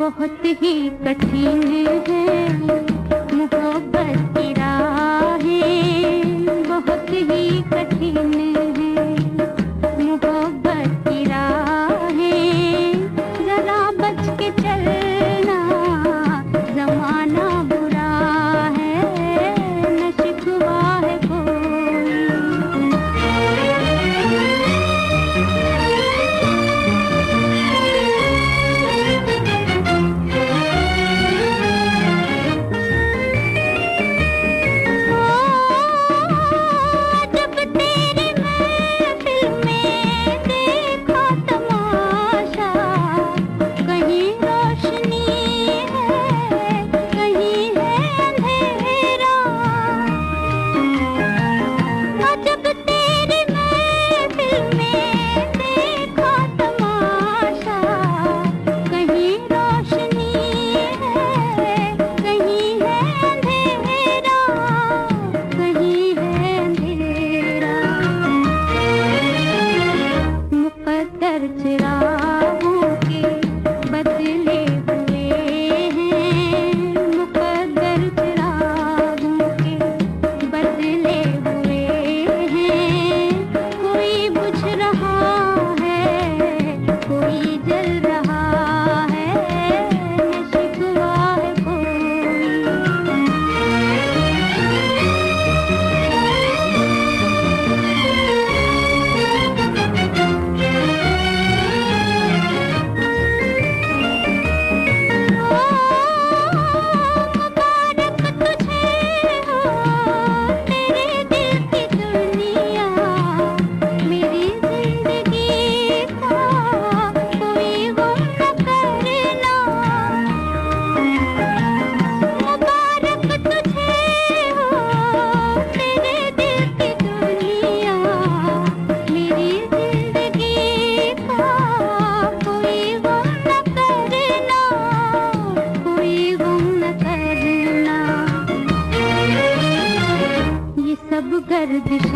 बहुत ही कठिन है मोहब्बत की राहें, बहुत ही कठिन है मोहब्बत की राहें। जरा बच के चलना, जमाना बुरा है, न शिकवा है कोई। चिरागों के बदले हुए हैं, मुकद्दर चिरागों के बदले हुए हैं। कोई बुझ रहा है, कोई जल रहा है, न शिकवा है कोई। सब गर्दिश